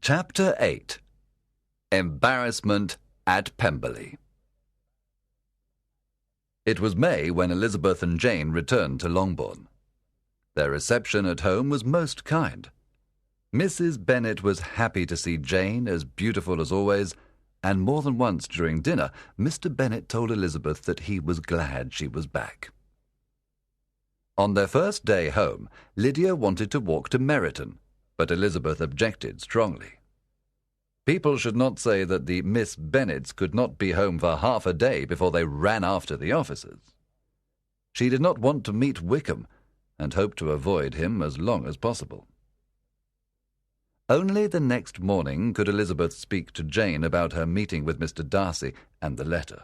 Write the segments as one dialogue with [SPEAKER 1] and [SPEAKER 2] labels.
[SPEAKER 1] Chapter 8. Embarrassment at Pemberley. It was May when Elizabeth and Jane returned to Longbourn. Their reception at home was most kind. Mrs. Bennet was happy to see Jane, as beautiful as always, and more than once during dinner Mr. Bennet told Elizabeth that he was glad she was back. On their first day home, Lydia wanted to walk to Meryton, but Elizabeth objected strongly. People should not say that the Miss Bennets could not be home for half a day before they ran after the officers. She did not want to meet Wickham, and hoped to avoid him as long as possible. Only the next morning could Elizabeth speak to Jane about her meeting with Mr. Darcy and the letter.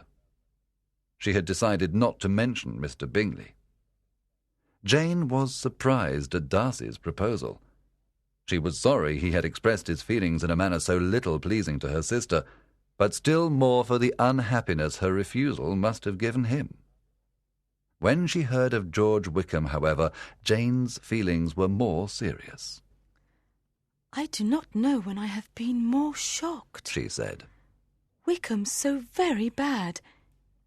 [SPEAKER 1] She had decided not to mention Mr. Bingley. Jane was surprised at Darcy's proposal. She was sorry he had expressed his feelings in a manner so little pleasing to her sister, but still more for the unhappiness her refusal must have given him. When she heard of George Wickham, however, Jane's feelings were more serious.
[SPEAKER 2] "I do not know when I have been more shocked," she said. "Wickham's so very bad.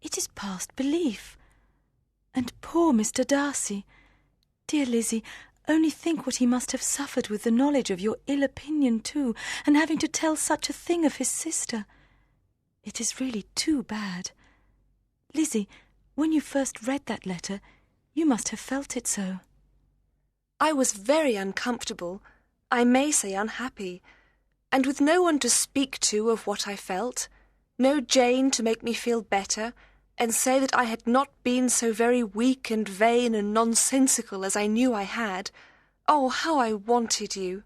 [SPEAKER 2] It is past belief. And poor Mr. Darcy. Dear Lizzie, only think what he must have suffered with the knowledge of your ill opinion too, and having to tell such a thing of his sister. It is really too bad. Lizzie, when you first read that letter, you must have felt it so."
[SPEAKER 3] "I was very uncomfortable, I may say unhappy, and with no one to speak to of what I felt, no Jane to make me feel better, and say that I had not been so very weak and vain and nonsensical as I knew I had. Oh, how I wanted you!"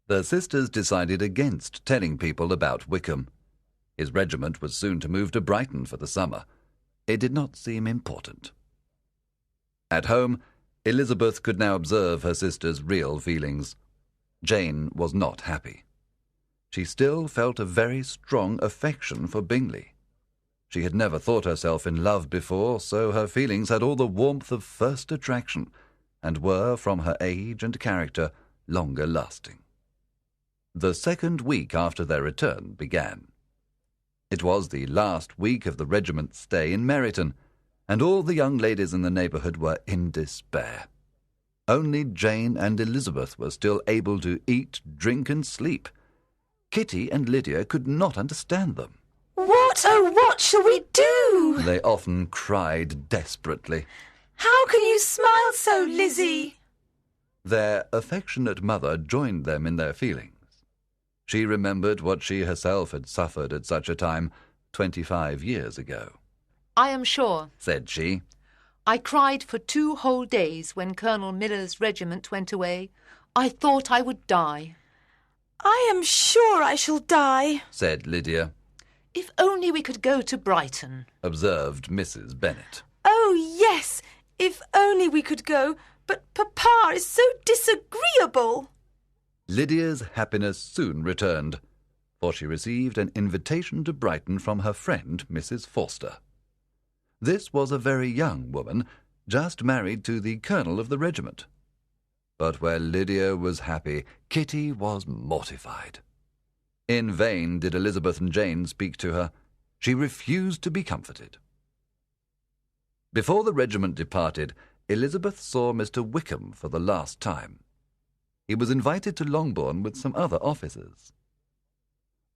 [SPEAKER 1] The sisters decided against telling people about Wickham. His regiment was soon to move to Brighton for the summer. It did not seem important. At home, Elizabeth could now observe her sister's real feelings. Jane was not happy. She still felt a very strong affection for Bingley. She had never thought herself in love before, so her feelings had all the warmth of first attraction, and were, from her age and character, longer lasting. The second week after their return began. It was the last week of the regiment's stay in Meryton, and all the young ladies in the neighbourhood were in despair. Only Jane and Elizabeth were still able to eat, drink, and sleep. Kitty and Lydia could not understand them.
[SPEAKER 3] "What, oh, what shall we do?"
[SPEAKER 1] they often cried desperately.
[SPEAKER 3] "How can you smile so, Lizzie?"
[SPEAKER 1] Their affectionate mother joined them in their feelings. She remembered what she herself had suffered at such a time 25 years ago.
[SPEAKER 4] "I am sure,"
[SPEAKER 1] said she,
[SPEAKER 4] "I cried for 2 whole days when Colonel Miller's regiment went away. I thought I would die."
[SPEAKER 2] "I am sure I shall die,"
[SPEAKER 1] said Lydia.
[SPEAKER 4] "If only we could go to Brighton,"
[SPEAKER 1] observed Mrs. Bennet.
[SPEAKER 2] "Oh, yes, if only we could go, but Papa is so disagreeable."
[SPEAKER 1] Lydia's happiness soon returned, for she received an invitation to Brighton from her friend Mrs. Forster. This was a very young woman, just married to the colonel of the regiment. But where Lydia was happy, Kitty was mortified. In vain did Elizabeth and Jane speak to her. She refused to be comforted. Before the regiment departed, Elizabeth saw Mr. Wickham for the last time. He was invited to Longbourn with some other officers.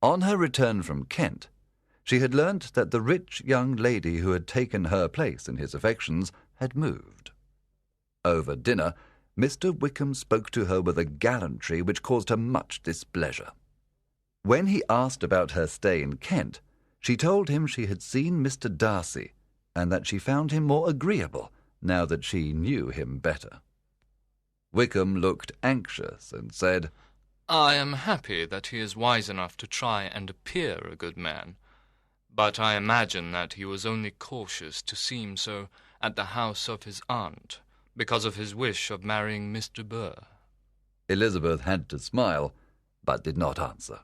[SPEAKER 1] On her return from Kent, she had learnt that the rich young lady who had taken her place in his affections had moved. Over dinner, Mr. Wickham spoke to her with a gallantry which caused her much displeasure. When he asked about her stay in Kent, she told him she had seen Mr. Darcy, and that she found him more agreeable now that she knew him better. Wickham looked anxious and said,
[SPEAKER 5] "I am happy that he is wise enough to try and appear a good man, but I imagine that he was only cautious to seem so at the house of his aunt, because of his wish of marrying Mr. Burr."
[SPEAKER 1] Elizabeth had to smile, but did not answer.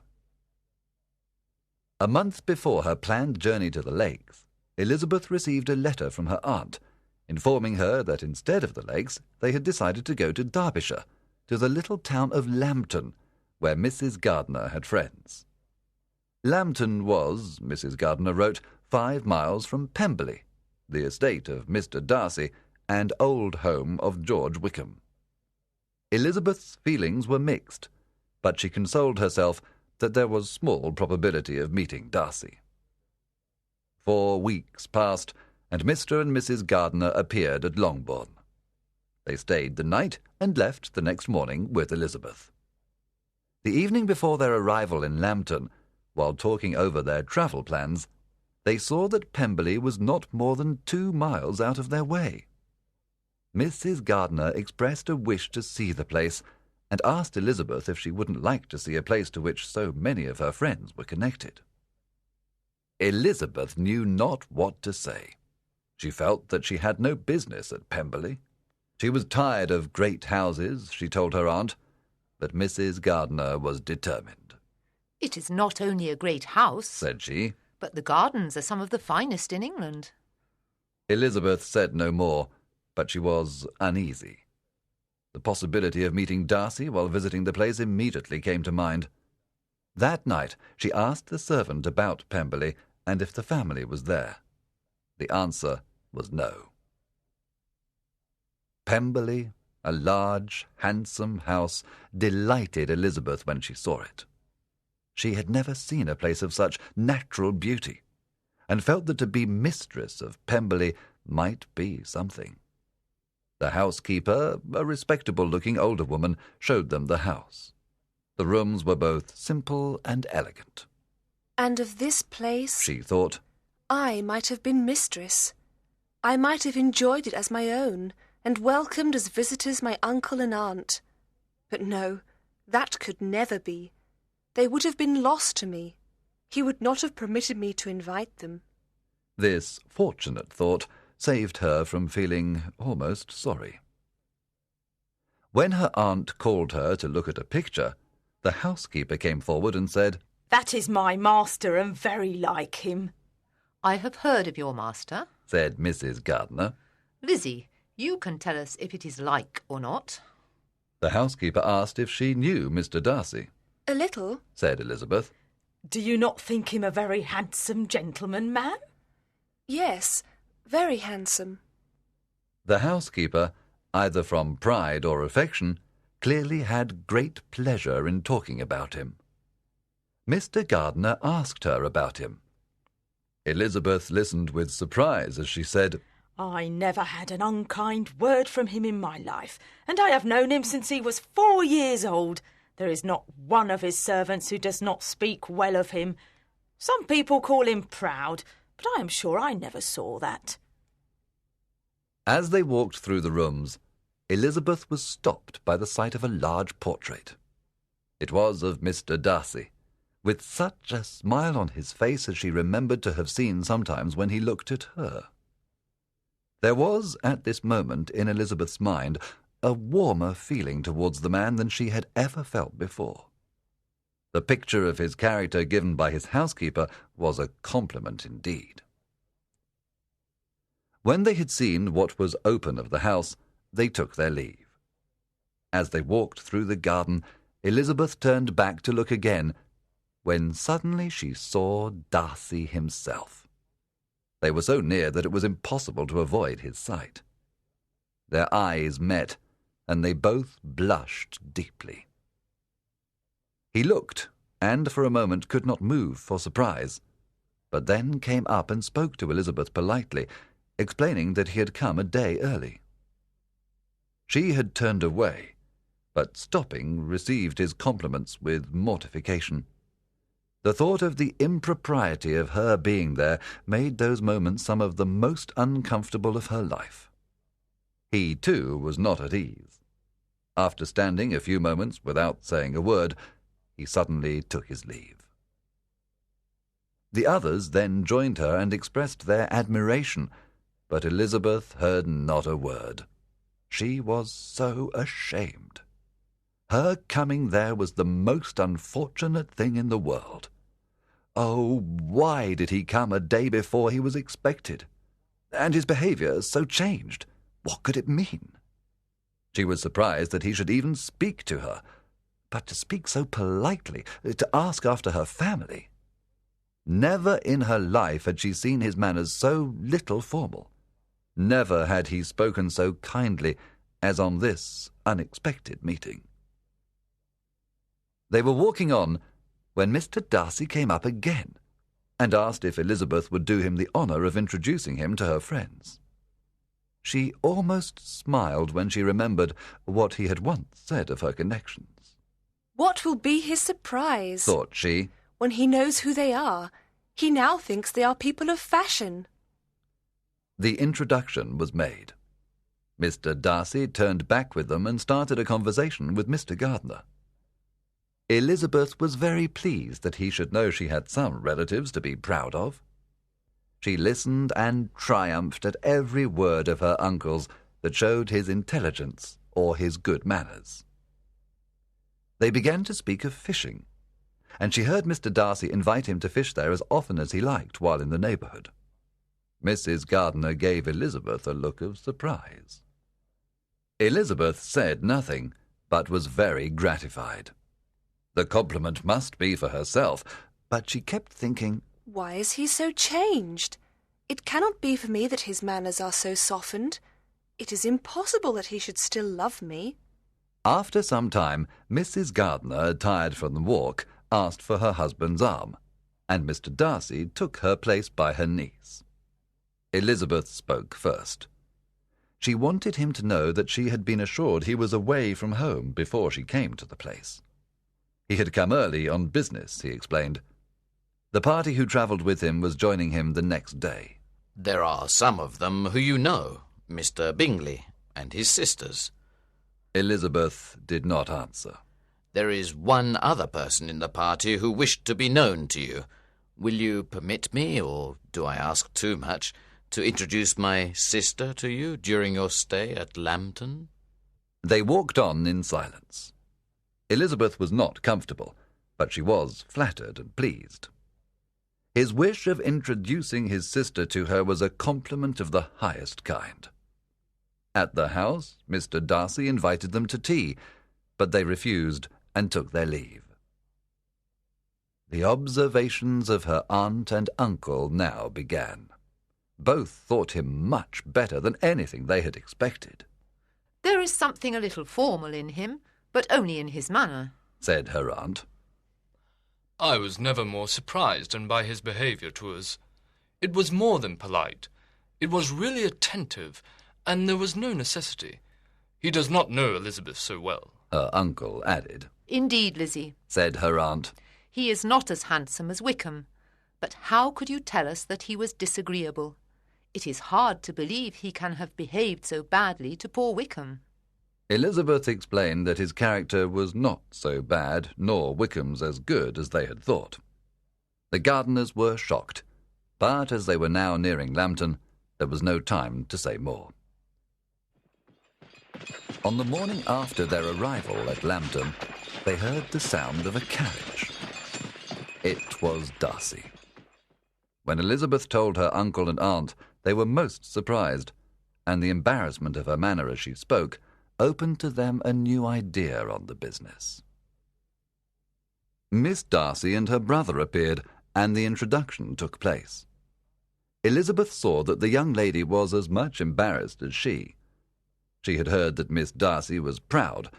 [SPEAKER 1] A month before her planned journey to the lakes, Elizabeth received a letter from her aunt, informing her that instead of the lakes they had decided to go to Derbyshire, to the little town of Lambton, where Mrs. Gardiner had friends. Lambton was, Mrs. Gardiner wrote, 5 miles from Pemberley, the estate of Mr. Darcy and old home of George Wickham. Elizabeth's feelings were mixed, but she consoled herself that there was small probability of meeting Darcy. 4 weeks passed, and Mr. and Mrs. Gardiner appeared at Longbourn. They stayed the night and left the next morning with Elizabeth. The evening before their arrival in Lambton, while talking over their travel plans, they saw that Pemberley was not more than 2 miles out of their way. Mrs. Gardiner expressed a wish to see the place, and asked Elizabeth if she wouldn't like to see a place to which so many of her friends were connected. Elizabeth knew not what to say. She felt that she had no business at Pemberley. She was tired of great houses, she told her aunt, but Mrs. Gardiner was determined.
[SPEAKER 4] "It is not only a great house,"
[SPEAKER 1] said she,
[SPEAKER 4] "but the gardens are some of the finest in England."
[SPEAKER 1] Elizabeth said no more, but she was uneasy. The possibility of meeting Darcy while visiting the place immediately came to mind. That night she asked the servant about Pemberley and if the family was there. The answer was no. Pemberley, a large, handsome house, delighted Elizabeth when she saw it. She had never seen a place of such natural beauty, and felt that to be mistress of Pemberley might be something. The housekeeper, a respectable-looking older woman, showed them the house. The rooms were both simple and elegant.
[SPEAKER 3] And of this place,
[SPEAKER 1] she thought,
[SPEAKER 3] I might have been mistress. I might have enjoyed it as my own, and welcomed as visitors my uncle and aunt. But no, that could never be. They would have been lost to me. He would not have permitted me to invite them.
[SPEAKER 1] This fortunate thought saved her from feeling almost sorry. When her aunt called her to look at a picture, the housekeeper came forward and said,
[SPEAKER 2] "That is my master, and very like him."
[SPEAKER 4] "I have heard of your master,"
[SPEAKER 1] said Mrs. Gardiner.
[SPEAKER 4] "Lizzie, you can tell us if it is like or not."
[SPEAKER 1] The housekeeper asked if she knew Mr. Darcy.
[SPEAKER 3] "A little,"
[SPEAKER 1] said Elizabeth.
[SPEAKER 2] "Do you not think him a very handsome gentleman, ma'am?"
[SPEAKER 3] "Yes, very handsome."
[SPEAKER 1] The housekeeper, either from pride or affection, clearly had great pleasure in talking about him. Mr. Gardiner asked her about him. Elizabeth listened with surprise as she said,
[SPEAKER 2] "I never had an unkind word from him in my life, and I have known him since he was 4 years old. There is not one of his servants who does not speak well of him. Some people call him proud, but I am sure I never saw that."
[SPEAKER 1] As they walked through the rooms, Elizabeth was stopped by the sight of a large portrait. It was of Mr. Darcy, with such a smile on his face as she remembered to have seen sometimes when he looked at her. There was, at this moment, in Elizabeth's mind, a warmer feeling towards the man than she had ever felt before. The picture of his character given by his housekeeper was a compliment indeed. When they had seen what was open of the house, they took their leave. As they walked through the garden, Elizabeth turned back to look again, when suddenly she saw Darcy himself. They were so near that it was impossible to avoid his sight. Their eyes met, and they both blushed deeply. He looked, and for a moment could not move for surprise, but then came up and spoke to Elizabeth politely, explaining that he had come a day early. She had turned away, but stopping, received his compliments with mortification. The thought of the impropriety of her being there made those moments some of the most uncomfortable of her life. He, too, was not at ease. After standing a few moments without saying a word, he suddenly took his leave. The others then joined her and expressed their admiration, but Elizabeth heard not a word. She was so ashamed. Her coming there was the most unfortunate thing in the world. Oh, why did he come a day before he was expected? And his behaviour so changed. What could it mean? She was surprised that he should even speak to her, But to speak so politely, to ask after her family. Never in her life had she seen his manners so little formal. Never had he spoken so kindly as on this unexpected meeting. They were walking on when Mr. Darcy came up again and asked if Elizabeth would do him the honour of introducing him to her friends. She almost smiled when she remembered what he had once said of her connections.
[SPEAKER 3] What will be his surprise,
[SPEAKER 1] thought she,
[SPEAKER 3] when he knows who they are? He now thinks they are people of fashion.
[SPEAKER 1] The introduction was made. Mr. Darcy turned back with them and started a conversation with Mr. Gardiner. Elizabeth was very pleased that he should know she had some relatives to be proud of. She listened and triumphed at every word of her uncle's that showed his intelligence or his good manners. They began to speak of fishing, and she heard Mr. Darcy invite him to fish there as often as he liked while in the neighbourhood. Mrs. Gardiner gave Elizabeth a look of surprise. Elizabeth said nothing, but was very gratified. The compliment must be for herself, but she kept thinking,
[SPEAKER 3] why is he so changed? It cannot be for me that his manners are so softened. It is impossible that he should still love me.
[SPEAKER 1] After some time, Mrs. Gardiner, tired from the walk, asked for her husband's arm, and Mr. Darcy took her place by her niece. Elizabeth spoke first. She wanted him to know that she had been assured he was away from home before she came to the place. He had come early on business, he explained. The party who travelled with him was joining him the next day.
[SPEAKER 6] There are some of them who you know, Mr. Bingley and his sisters.
[SPEAKER 1] Elizabeth did not answer.
[SPEAKER 6] There is one other person in the party who wished to be known to you. Will you permit me, or do I ask too much, to introduce my sister to you during your stay at Lambton?
[SPEAKER 1] They walked on in silence. Elizabeth was not comfortable, but she was flattered and pleased. His wish of introducing his sister to her was a compliment of the highest kind. At the house, Mr. Darcy invited them to tea, but they refused and took their leave. The observations of her aunt and uncle now began. Both thought him much better than anything they had expected.
[SPEAKER 4] There is something a little formal in him, but only in his manner,
[SPEAKER 1] said her aunt.
[SPEAKER 5] I was never more surprised than by his behaviour to us. It was more than polite. It was really attentive, and there was no necessity. He does not know Elizabeth so well,
[SPEAKER 1] her uncle added.
[SPEAKER 4] Indeed, Lizzie,
[SPEAKER 1] said her aunt.
[SPEAKER 4] He is not as handsome as Wickham, but how could you tell us that he was disagreeable? It is hard to believe he can have behaved so badly to poor Wickham.
[SPEAKER 1] Elizabeth explained that his character was not so bad, nor Wickham's as good as they had thought. The Gardiners were shocked, but as they were now nearing Lambton, there was no time to say more. On the morning after their arrival at Lambton, they heard the sound of a carriage. It was Darcy. When Elizabeth told her uncle and aunt, they were most surprised, and the embarrassment of her manner as she spoke opened to them a new idea on the business. Miss Darcy and her brother appeared, and the introduction took place. Elizabeth saw that the young lady was as much embarrassed as she. She had heard that Miss Darcy was proud,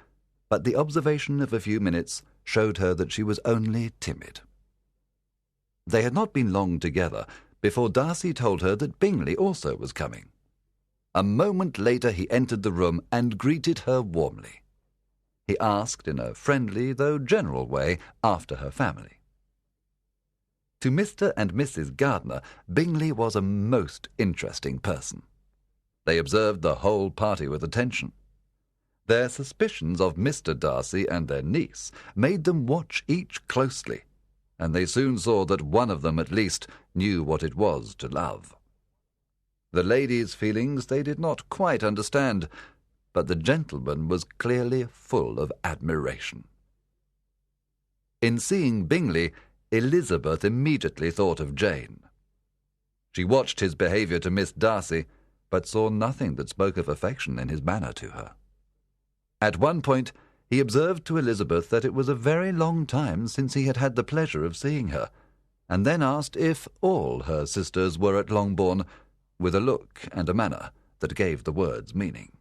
[SPEAKER 1] but the observation of a few minutes showed her that she was only timid. They had not been long together before Darcy told her that Bingley also was coming. A moment later he entered the room and greeted her warmly. He asked in a friendly, though general way, after her family. To Mr. and Mrs. Gardiner, Bingley was a most interesting person. They observed the whole party with attention. Their suspicions of Mr. Darcy and their niece made them watch each closely, and they soon saw that one of them at least knew what it was to love. The lady's feelings they did not quite understand, but the gentleman was clearly full of admiration. In seeing Bingley, Elizabeth immediately thought of Jane. She watched his behaviour to Miss Darcy, but saw nothing that spoke of affection in his manner to her. At one point, he observed to Elizabeth that it was a very long time since he had had the pleasure of seeing her, and then asked if all her sisters were at Longbourn, with a look and a manner that gave the words meaning.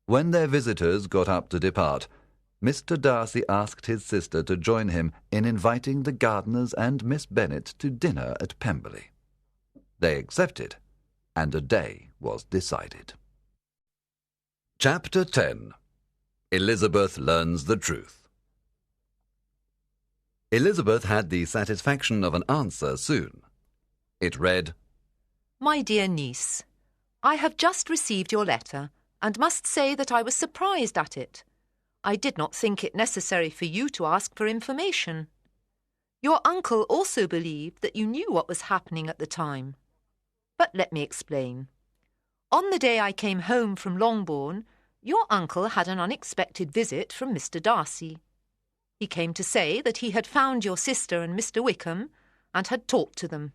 [SPEAKER 1] When their visitors got up to depart, Mr. Darcy asked his sister to join him in inviting the Gardiners and Miss Bennet to dinner at Pemberley. They accepted, and a day was decided. Chapter 10. Elizabeth Learns the Truth. Elizabeth had the satisfaction of an answer soon. It read,
[SPEAKER 4] My dear niece, I have just received your letter, and must say that I was surprised at it. I did not think it necessary for you to ask for information. Your uncle also believed that you knew what was happening at the time. But let me explain. On the day I came home from Longbourn, your uncle had an unexpected visit from Mr. Darcy. He came to say that he had found your sister and Mr. Wickham, and had talked to them.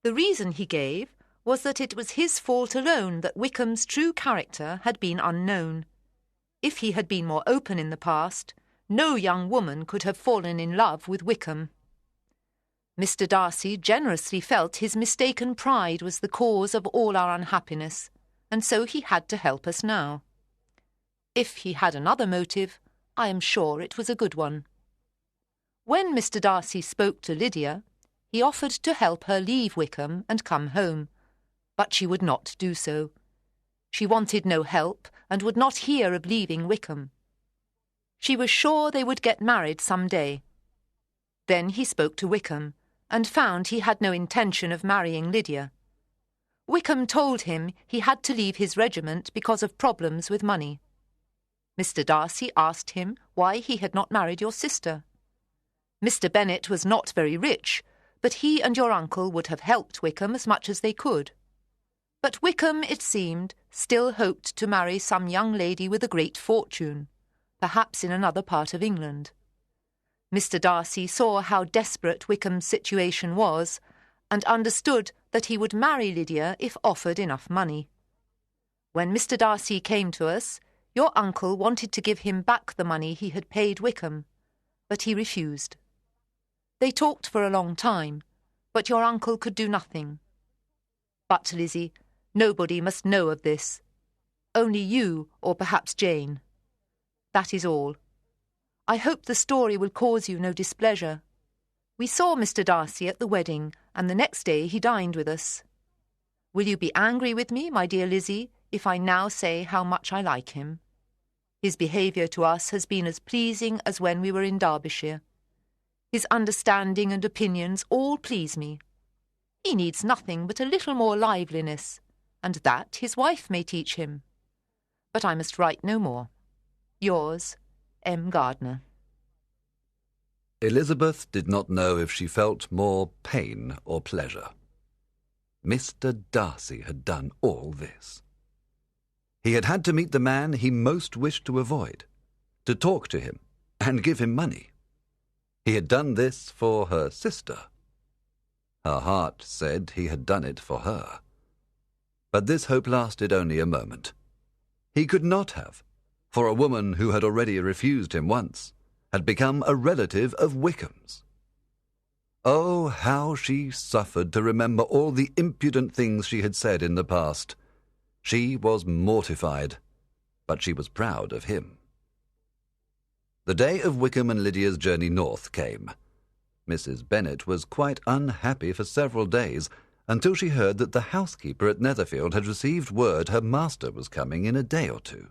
[SPEAKER 4] The reason he gave was that it was his fault alone that Wickham's true character had been unknown. If he had been more open in the past, no young woman could have fallen in love with Wickham. Mr. Darcy generously felt his mistaken pride was the cause of all our unhappiness, and so he had to help us now. If he had another motive, I am sure it was a good one. When Mr. Darcy spoke to Lydia, he offered to help her leave Wickham and come home, but she would not do so. She wanted no help and would not hear of leaving Wickham. She was sure they would get married some day. Then he spoke to Wickham and found he had no intention of marrying Lydia. Wickham told him he had to leave his regiment because of problems with money. Mr. Darcy asked him why he had not married your sister. Mr. Bennet was not very rich, but he and your uncle would have helped Wickham as much as they could. But Wickham, it seemed, still hoped to marry some young lady with a great fortune, perhaps in another part of England. Mr. Darcy saw how desperate Wickham's situation was, and understood that he would marry Lydia if offered enough money. When Mr. Darcy came to us, your uncle wanted to give him back the money he had paid Wickham, but he refused. They talked for a long time, but your uncle could do nothing. But, Lizzie, nobody must know of this. Only you, or perhaps Jane. That is all. I hope the story will cause you no displeasure. We saw Mr. Darcy at the wedding, and the next day he dined with us. Will you be angry with me, my dear Lizzie, if I now say how much I like him? His behaviour to us has been as pleasing as when we were in Derbyshire. His understanding and opinions all please me. He needs nothing but a little more liveliness, and that his wife may teach him. But I must write no more. Yours, M. Gardiner.
[SPEAKER 1] Elizabeth did not know if she felt more pain or pleasure. Mr. Darcy had done all this. He had had to meet the man he most wished to avoid, to talk to him and give him money. He had done this for her sister. Her heart said he had done it for her. But this hope lasted only a moment. He could not have, for a woman who had already refused him once had become a relative of Wickham's. Oh, how she suffered to remember all the impudent things she had said in the past. She was mortified, but she was proud of him. The day of Wickham and Lydia's journey north came. Mrs. Bennet was quite unhappy for several days, until she heard that the housekeeper at Netherfield had received word her master was coming in a day or two.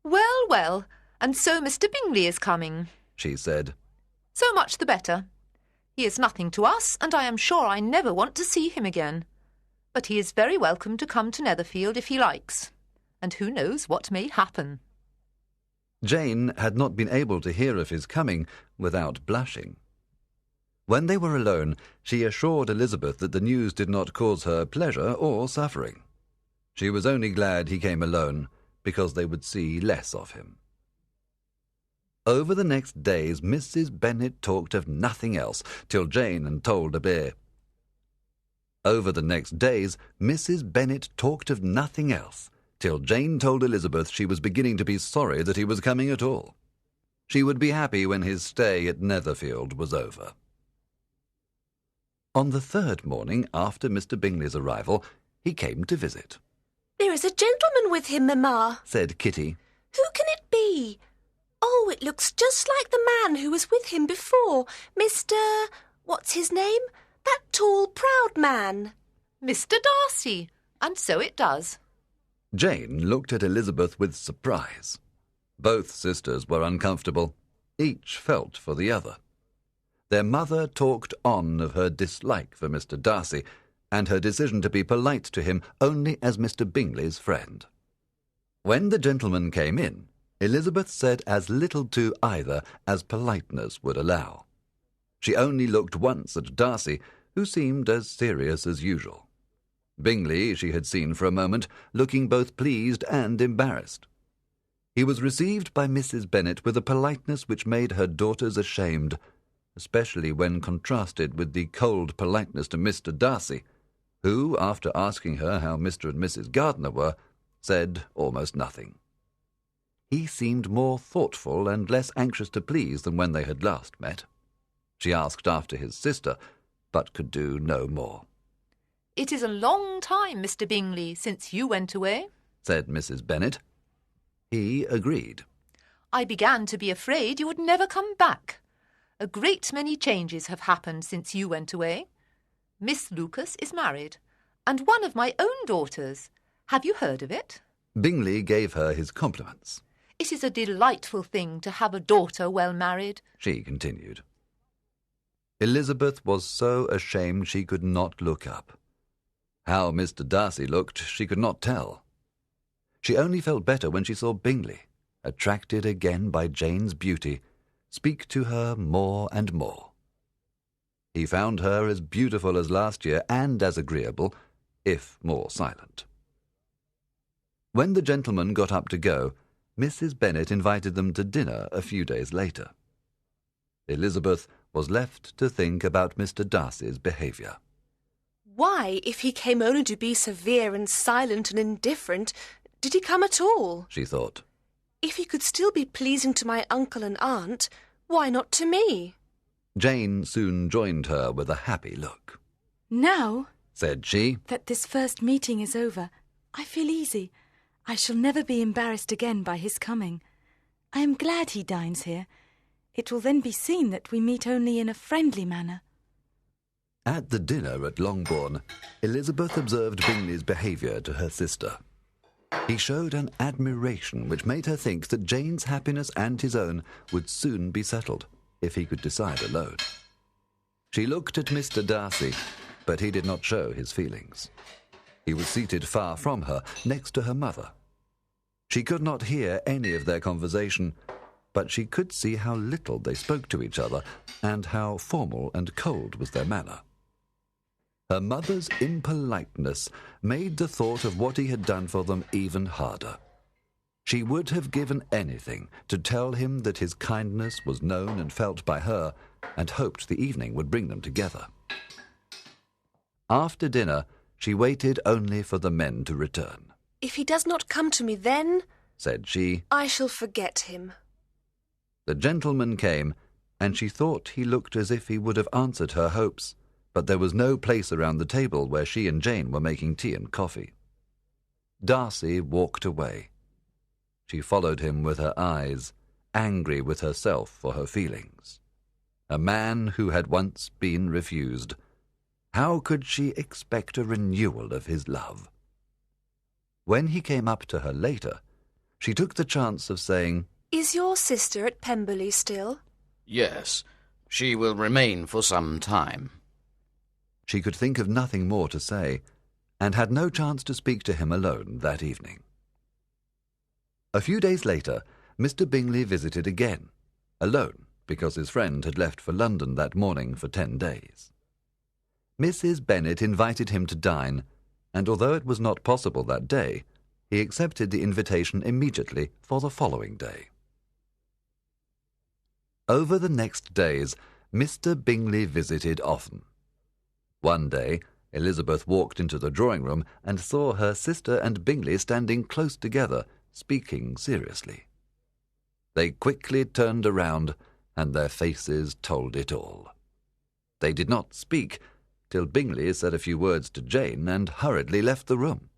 [SPEAKER 4] Well, well, and so Mr. Bingley is coming, she said. So much the better. He is nothing to us, and I am sure I never want to see him again. But he is very welcome to come to Netherfield if he likes, and who knows what may happen.
[SPEAKER 1] Jane had not been able to hear of his coming without blushing. When they were alone, she assured Elizabeth that the news did not cause her pleasure or suffering. She was only glad he came alone, because they would see less of him. Over the next days, Mrs. Bennet talked of nothing else, till Jane had told a bear. Over the next days, Mrs. Bennet talked of nothing else, till Jane told Elizabeth she was beginning to be sorry that he was coming at all. She would be happy when his stay at Netherfield was over. On the third morning after Mr. Bingley's arrival, he came to visit.
[SPEAKER 3] "There is a gentleman with him, Mamma,"
[SPEAKER 1] said Kitty.
[SPEAKER 3] "Who can it be? Oh, it looks just like the man who was with him before, Mr. What's his name? That tall, proud man."
[SPEAKER 4] "Mr. Darcy, and so it does."
[SPEAKER 1] Jane looked at Elizabeth with surprise. Both sisters were uncomfortable. Each felt for the other. Their mother talked on of her dislike for Mr. Darcy, and her decision to be polite to him only as Mr. Bingley's friend. When the gentleman came in, Elizabeth said as little to either as politeness would allow. She only looked once at Darcy, who seemed as serious as usual. Bingley she had seen for a moment, looking both pleased and embarrassed. He was received by Mrs. Bennet with a politeness which made her daughters ashamed, especially when contrasted with the cold politeness to Mr. Darcy, who, after asking her how Mr. and Mrs. Gardiner were, said almost nothing. He seemed more thoughtful and less anxious to please than when they had last met. She asked after his sister, but could do no more.
[SPEAKER 4] "It is a long time, Mr. Bingley, since you went away,"
[SPEAKER 1] said Mrs. Bennet. He agreed.
[SPEAKER 4] "I began to be afraid you would never come back. A great many changes have happened since you went away. Miss Lucas is married, and one of my own daughters. Have you heard of it?"
[SPEAKER 1] Bingley gave her his compliments.
[SPEAKER 4] "It is a delightful thing to have a daughter well married,"
[SPEAKER 1] she continued. Elizabeth was so ashamed she could not look up. How Mr. Darcy looked she could not tell. She only felt better when she saw Bingley, attracted again by Jane's beauty, speak to her more and more. He found her as beautiful as last year and as agreeable, if more silent. When the gentlemen got up to go, Mrs. Bennet invited them to dinner a few days later. Elizabeth was left to think about Mr. Darcy's behaviour.
[SPEAKER 3] "Why, if he came only to be severe and silent and indifferent, did he come at all?"
[SPEAKER 1] she thought.
[SPEAKER 3] "If he could still be pleasing to my uncle and aunt, why not to me?"
[SPEAKER 1] Jane soon joined her with a happy look.
[SPEAKER 2] "Now,"
[SPEAKER 1] said she,
[SPEAKER 2] "that this first meeting is over, I feel easy. I shall never be embarrassed again by his coming. I am glad he dines here. It will then be seen that we meet only in a friendly manner."
[SPEAKER 1] At the dinner at Longbourn, Elizabeth observed Bingley's behaviour to her sister. He showed an admiration which made her think that Jane's happiness and his own would soon be settled, if he could decide alone. She looked at Mr. Darcy, but he did not show his feelings. He was seated far from her, next to her mother. She could not hear any of their conversation, but she could see how little they spoke to each other, and how formal and cold was their manner. Her mother's impoliteness made the thought of what he had done for them even harder. She would have given anything to tell him that his kindness was known and felt by her, and hoped the evening would bring them together. After dinner, she waited only for the men to return.
[SPEAKER 3] "If he does not come to me then,"
[SPEAKER 1] said she,
[SPEAKER 3] "I shall forget him."
[SPEAKER 1] The gentleman came, and she thought he looked as if he would have answered her hopes, but there was no place around the table where she and Jane were making tea and coffee. Darcy walked away. She followed him with her eyes, angry with herself for her feelings. A man who had once been refused. How could she expect a renewal of his love? When he came up to her later, she took the chance of saying,
[SPEAKER 3] "Is your sister at Pemberley still?"
[SPEAKER 6] "Yes, she will remain for some time."
[SPEAKER 1] She could think of nothing more to say, and had no chance to speak to him alone that evening. A few days later, Mr. Bingley visited again, alone, because his friend had left for London that morning for 10 days. Mrs. Bennet invited him to dine, and although it was not possible that day, he accepted the invitation immediately for the following day. Over the next days, Mr. Bingley visited often. One day, Elizabeth walked into the drawing-room and saw her sister and Bingley standing close together, speaking seriously. They quickly turned around, and their faces told it all. They did not speak till Bingley said a few words to Jane and hurriedly left the room.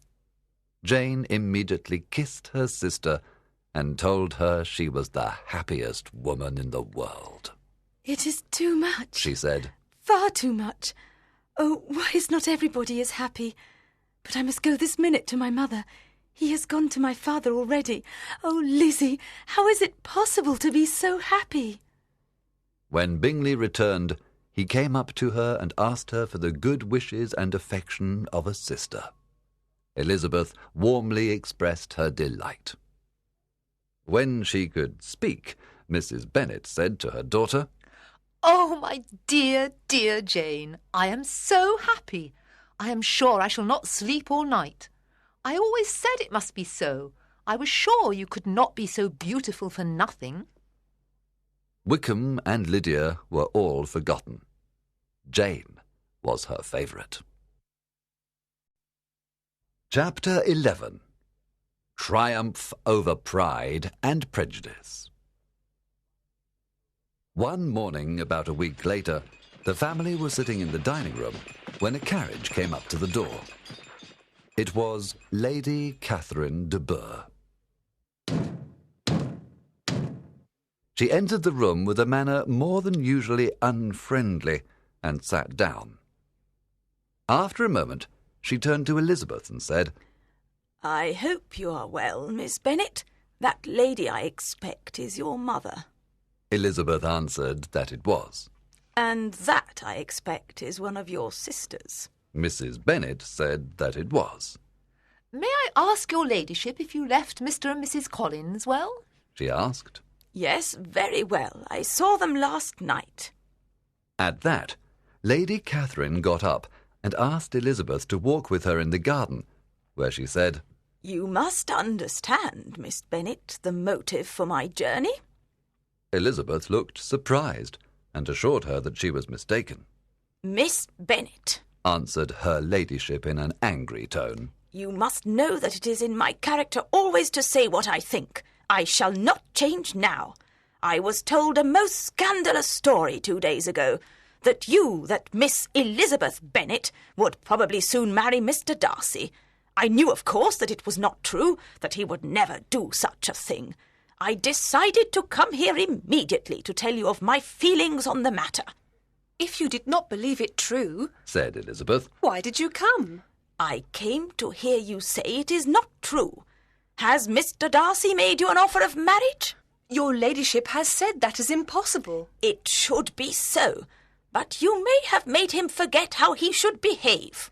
[SPEAKER 1] Jane immediately kissed her sister and told her she was the happiest woman in the world.
[SPEAKER 2] "It is too much,"
[SPEAKER 1] she said.
[SPEAKER 2] "Far too much. Oh, why is not everybody as happy? But I must go this minute to my mother. He has gone to my father already. Oh, Lizzie, how is it possible to be so happy?"
[SPEAKER 1] When Bingley returned, he came up to her and asked her for the good wishes and affection of a sister. Elizabeth warmly expressed her delight. When she could speak, Mrs. Bennet said to her daughter,
[SPEAKER 4] "Oh, my dear, dear Jane, I am so happy. I am sure I shall not sleep all night. I always said it must be so. I was sure you could not be so beautiful for nothing."
[SPEAKER 1] Wickham and Lydia were all forgotten. Jane was her favourite. Chapter 11. Triumph over Pride and Prejudice. One morning, about a week later, the family were sitting in the dining room when a carriage came up to the door. It was Lady Catherine de Bourgh. She entered the room with a manner more than usually unfriendly and sat down. After a moment, she turned to Elizabeth and said,
[SPEAKER 2] "I hope you are well, Miss Bennet. That lady, I expect, is your mother."
[SPEAKER 1] Elizabeth answered that it was.
[SPEAKER 2] "And that, I expect, is one of your sisters."
[SPEAKER 1] Mrs. Bennet said that it was.
[SPEAKER 4] "May I ask your ladyship if you left Mr. and Mrs. Collins well?"
[SPEAKER 1] she asked.
[SPEAKER 2] "Yes, very well. I saw them last night."
[SPEAKER 1] At that, Lady Catherine got up and asked Elizabeth to walk with her in the garden, where she said,
[SPEAKER 2] "You must understand, Miss Bennet, the motive for my journey."
[SPEAKER 1] Elizabeth looked surprised and assured her that she was mistaken.
[SPEAKER 2] "Miss Bennet,"
[SPEAKER 1] answered her ladyship in an angry tone,
[SPEAKER 2] "you must know that it is in my character always to say what I think. I shall not change now. I was told a most scandalous story 2 days ago, that Miss Elizabeth Bennet would probably soon marry Mr. Darcy. I knew, of course, that it was not true, that he would never do such a thing. I decided to come here immediately to tell you of my feelings on the matter."
[SPEAKER 3] If you did not believe it true,
[SPEAKER 1] said Elizabeth,
[SPEAKER 3] why did you come?
[SPEAKER 2] "I came to hear you say it is not true. Has Mr. Darcy made you an offer of marriage?"
[SPEAKER 3] Your ladyship has said that is impossible.
[SPEAKER 2] "It should be so, but you may have made him forget how he should behave."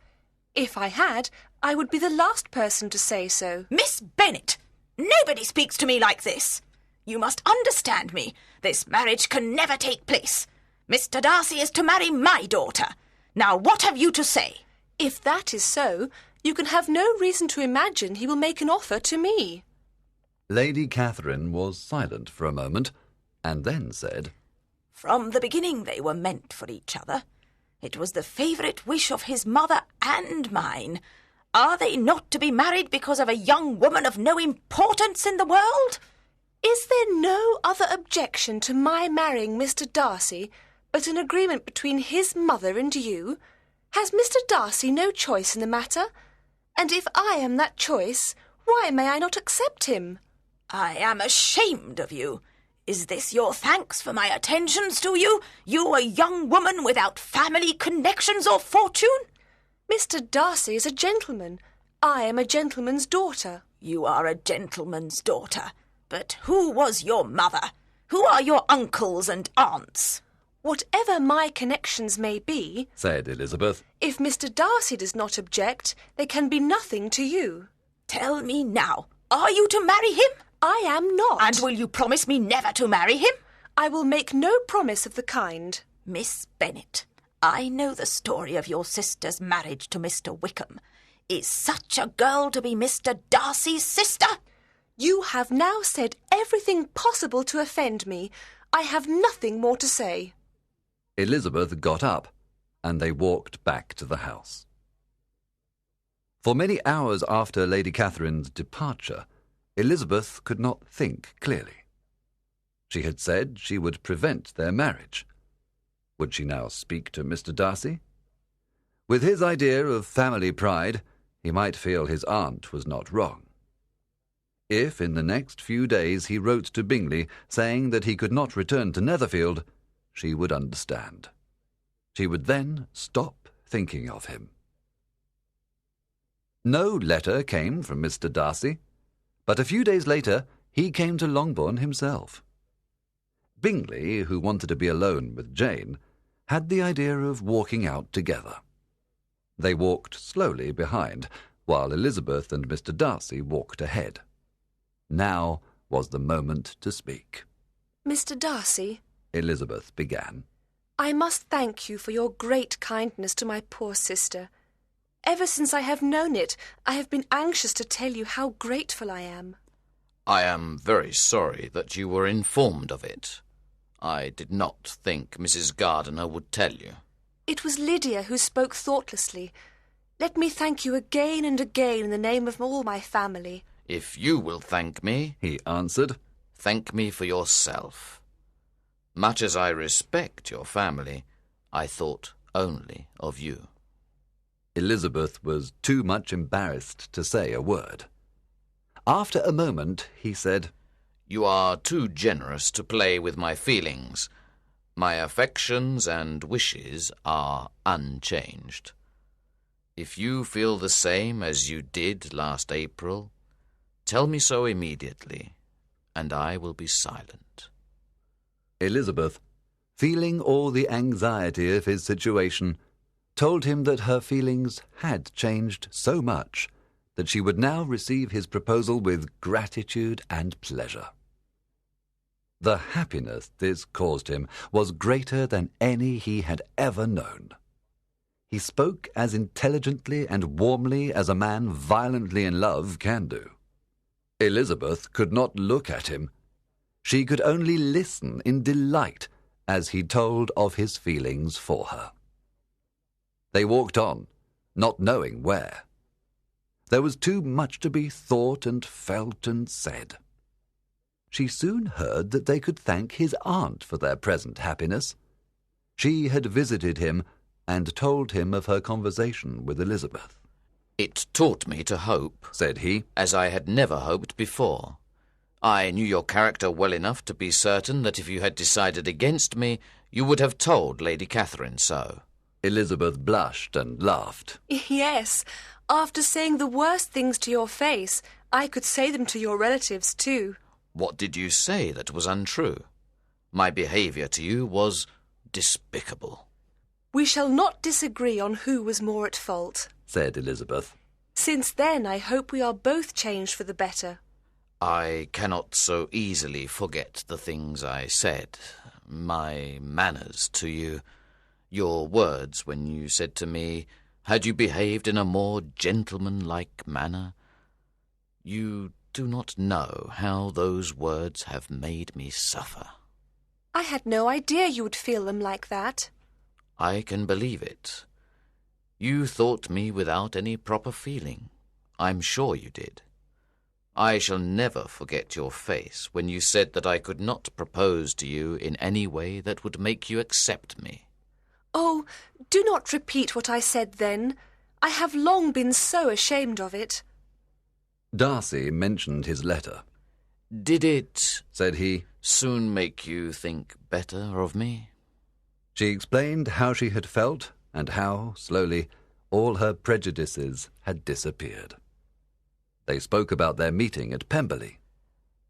[SPEAKER 3] If I had, I would be the last person to say so.
[SPEAKER 2] "Miss Bennet, nobody speaks to me like this. You must understand me. This marriage can never take place. Mr. Darcy is to marry my daughter. Now what have you to say?"
[SPEAKER 3] If that is so, you can have no reason to imagine he will make an offer to me.
[SPEAKER 1] Lady Catherine was silent for a moment, and then said,
[SPEAKER 2] "From the beginning they were meant for each other. It was the favourite wish of his mother and mine. Are they not to be married because of a young woman of no importance in the world?"
[SPEAKER 3] Is there no other objection to my marrying Mr. Darcy but an agreement between his mother and you? Has Mr. Darcy no choice in the matter? And if I am that choice, why may I not accept him?
[SPEAKER 2] "I am ashamed of you. Is this your thanks for my attentions to you? You, a young woman without family connections or fortune?"
[SPEAKER 3] Mr. Darcy is a gentleman. I am a gentleman's daughter.
[SPEAKER 2] "You are a gentleman's daughter. But who was your mother? Who are your uncles and aunts?"
[SPEAKER 3] Whatever my connections may be,
[SPEAKER 1] said Elizabeth,
[SPEAKER 3] if Mr. Darcy does not object, they can be nothing to you.
[SPEAKER 2] "Tell me now, are you to marry him?"
[SPEAKER 3] I am not.
[SPEAKER 2] "And will you promise me never to marry him?"
[SPEAKER 3] I will make no promise of the kind.
[SPEAKER 2] "Miss Bennet, I know the story of your sister's marriage to Mr. Wickham. Is such a girl to be Mr. Darcy's sister?"
[SPEAKER 3] You have now said everything possible to offend me. I have nothing more to say.
[SPEAKER 1] Elizabeth got up, and they walked back to the house. For many hours after Lady Catherine's departure, Elizabeth could not think clearly. She had said she would prevent their marriage. Would she now speak to Mr. Darcy? With his idea of family pride, he might feel his aunt was not wrong. If in the next few days he wrote to Bingley saying that he could not return to Netherfield, she would understand. She would then stop thinking of him. No letter came from Mr. Darcy, but a few days later he came to Longbourn himself. Bingley, who wanted to be alone with Jane, had the idea of walking out together. They walked slowly behind, while Elizabeth and Mr. Darcy walked ahead. Now was the moment to speak.
[SPEAKER 3] Mr. Darcy,
[SPEAKER 1] Elizabeth began,
[SPEAKER 3] I must thank you for your great kindness to my poor sister. Ever since I have known it, I have been anxious to tell you how grateful I am.
[SPEAKER 6] I am very sorry that you were informed of it. I did not think Mrs. Gardiner would tell you.
[SPEAKER 3] It was Lydia who spoke thoughtlessly. Let me thank you again and again in the name of all my family.
[SPEAKER 6] If you will thank me,
[SPEAKER 1] he answered,
[SPEAKER 6] thank me for yourself. Much as I respect your family, I thought only of you.
[SPEAKER 1] Elizabeth was too much embarrassed to say a word. After a moment, he said,
[SPEAKER 6] You are too generous to play with my feelings. My affections and wishes are unchanged. If you feel the same as you did last April, tell me so immediately, and I will be silent.
[SPEAKER 1] Elizabeth, feeling all the anxiety of his situation, told him that her feelings had changed so much that she would now receive his proposal with gratitude and pleasure. The happiness this caused him was greater than any he had ever known. He spoke as intelligently and warmly as a man violently in love can do. Elizabeth could not look at him. She could only listen in delight as he told of his feelings for her. They walked on, not knowing where. There was too much to be thought and felt and said. She soon heard that they could thank his aunt for their present happiness. She had visited him and told him of her conversation with Elizabeth.
[SPEAKER 6] It taught me to hope,
[SPEAKER 1] said he,
[SPEAKER 6] as I had never hoped before. I knew your character well enough to be certain that if you had decided against me, you would have told Lady Catherine so.
[SPEAKER 1] Elizabeth blushed and laughed.
[SPEAKER 3] Yes, after saying the worst things to your face, I could say them to your relatives too.
[SPEAKER 6] What did you say that was untrue? My behaviour to you was despicable.
[SPEAKER 3] We shall not disagree on who was more at fault,
[SPEAKER 1] said Elizabeth.
[SPEAKER 3] Since then, I hope we are both changed for the better.
[SPEAKER 6] I cannot so easily forget the things I said, my manners to you, your words when you said to me, had you behaved in a more gentlemanlike manner? You do not know how those words have made me suffer.
[SPEAKER 3] I had no idea you would feel them like that.
[SPEAKER 6] I can believe it. You thought me without any proper feeling. I'm sure you did. I shall never forget your face when you said that I could not propose to you in any way that would make you accept me.
[SPEAKER 3] Oh, do not repeat what I said then. I have long been so ashamed of it.
[SPEAKER 1] Darcy mentioned his letter.
[SPEAKER 6] Did it,
[SPEAKER 1] said he,
[SPEAKER 6] soon make you think better of me?
[SPEAKER 1] She explained how she had felt and how, slowly, all her prejudices had disappeared. They spoke about their meeting at Pemberley.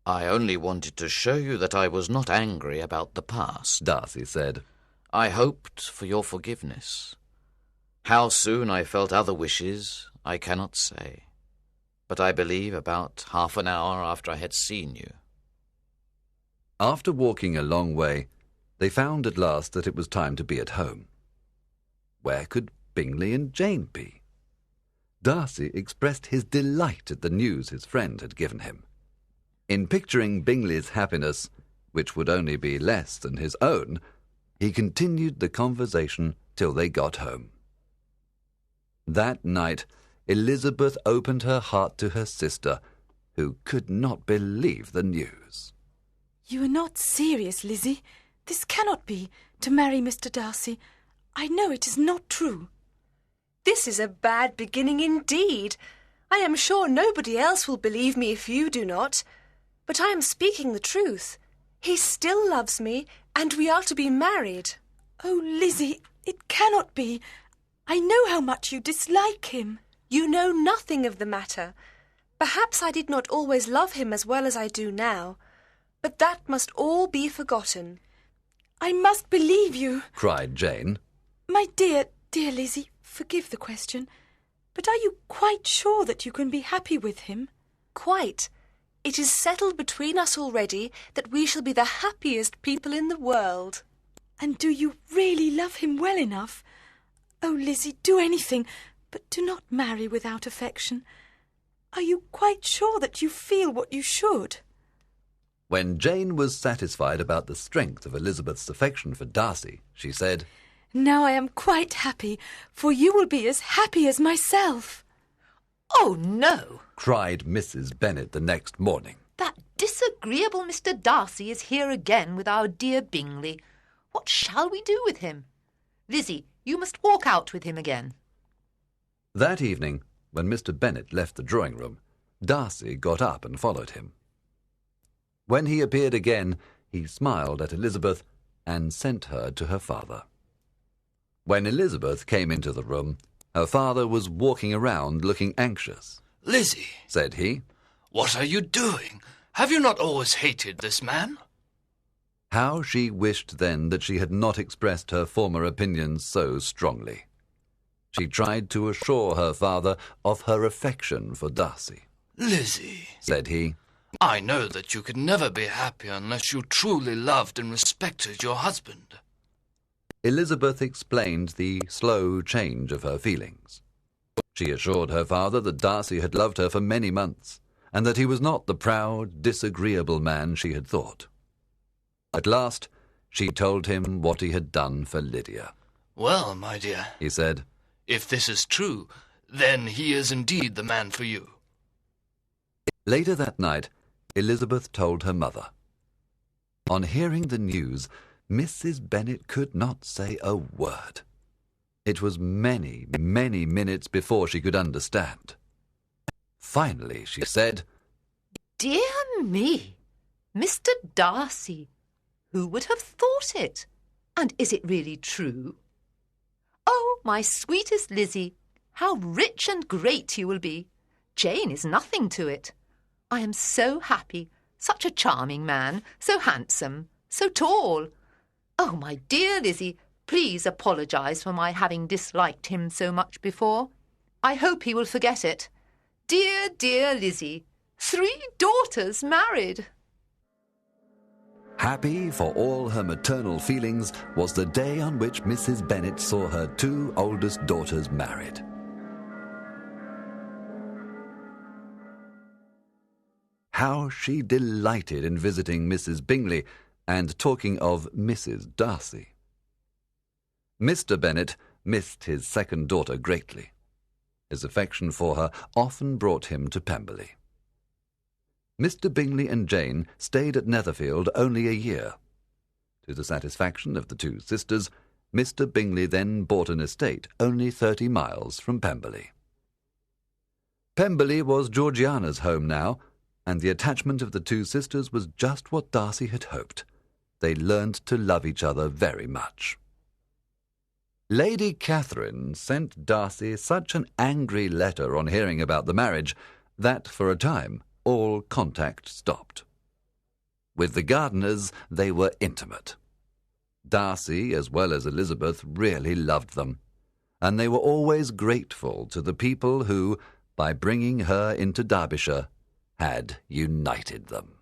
[SPEAKER 6] I only wanted to show you that I was not angry about the past,
[SPEAKER 1] Darcy said.
[SPEAKER 6] I hoped for your forgiveness. How soon I felt other wishes, I cannot say. But I believe about half an hour after I had seen you.
[SPEAKER 1] After walking a long way, they found at last that it was time to be at home. Where could Bingley and Jane be? Darcy expressed his delight at the news his friend had given him. In picturing Bingley's happiness, which would only be less than his own, he continued the conversation till they got home. That night, Elizabeth opened her heart to her sister, who could not believe the news.
[SPEAKER 2] You are not serious, Lizzie. This cannot be, to marry Mr. Darcy. I know it is not true.
[SPEAKER 3] This is a bad beginning indeed. I am sure nobody else will believe me if you do not. But I am speaking the truth. He still loves me, and we are to be married.
[SPEAKER 2] Oh, Lizzie, it cannot be. I know how much you dislike him.
[SPEAKER 3] You know nothing of the matter. Perhaps I did not always love him as well as I do now, but that must all be forgotten.
[SPEAKER 2] I must believe you,
[SPEAKER 1] cried Jane.
[SPEAKER 2] My dear, dear Lizzie, forgive the question, but are you quite sure that you can be happy with him?
[SPEAKER 3] Quite. It is settled between us already that we shall be the happiest people in the world.
[SPEAKER 2] And do you really love him well enough? Oh, Lizzie, do anything, but do not marry without affection. Are you quite sure that you feel what you should?
[SPEAKER 1] When Jane was satisfied about the strength of Elizabeth's affection for Darcy, she said,
[SPEAKER 2] Now I am quite happy, for you will be as happy as myself.
[SPEAKER 4] Oh, no,
[SPEAKER 1] cried Mrs. Bennet the next morning.
[SPEAKER 4] That disagreeable Mr. Darcy is here again with our dear Bingley. What shall we do with him? Lizzie, you must walk out with him again.
[SPEAKER 1] That evening, when Mr. Bennet left the drawing-room, Darcy got up and followed him. When he appeared again, he smiled at Elizabeth and sent her to her father. When Elizabeth came into the room, her father was walking around looking anxious.
[SPEAKER 5] "Lizzie,"
[SPEAKER 1] said he,
[SPEAKER 5] "what are you doing? Have you not always hated this man?"
[SPEAKER 1] How she wished then that she had not expressed her former opinions so strongly. She tried to assure her father of her affection for Darcy.
[SPEAKER 5] "Lizzie,"
[SPEAKER 1] said he,
[SPEAKER 5] "I know that you could never be happy unless you truly loved and respected your husband."
[SPEAKER 1] Elizabeth explained the slow change of her feelings. She assured her father that Darcy had loved her for many months, and that he was not the proud, disagreeable man she had thought. At last, she told him what he had done for Lydia.
[SPEAKER 5] "Well, my dear,"
[SPEAKER 1] he said,
[SPEAKER 5] "if this is true, then he is indeed the man for you."
[SPEAKER 1] Later that night, Elizabeth told her mother. On hearing the news, Mrs. Bennet could not say a word. It was many, many minutes before she could understand. Finally, she said,
[SPEAKER 4] Dear me, Mr. Darcy, who would have thought it? And is it really true? Oh, my sweetest Lizzie, how rich and great you will be. Jane is nothing to it. I am so happy, such a charming man, so handsome, so tall. Oh, my dear Lizzie, please apologise for my having disliked him so much before. I hope he will forget it. Dear, dear Lizzie, 3 daughters married.
[SPEAKER 1] Happy for all her maternal feelings was the day on which Mrs. Bennet saw her 2 oldest daughters married. How she delighted in visiting Mrs. Bingley and talking of Mrs. Darcy. Mr. Bennet missed his second daughter greatly. His affection for her often brought him to Pemberley. Mr. Bingley and Jane stayed at Netherfield only a year. To the satisfaction of the 2 sisters, Mr. Bingley then bought an estate only 30 miles from Pemberley. Pemberley was Georgiana's home now, and the attachment of the 2 sisters was just what Darcy had hoped. They learned to love each other very much. Lady Catherine sent Darcy such an angry letter on hearing about the marriage that, for a time, all contact stopped. With the Gardiners, they were intimate. Darcy, as well as Elizabeth, really loved them, and they were always grateful to the people who, by bringing her into Derbyshire, had united them.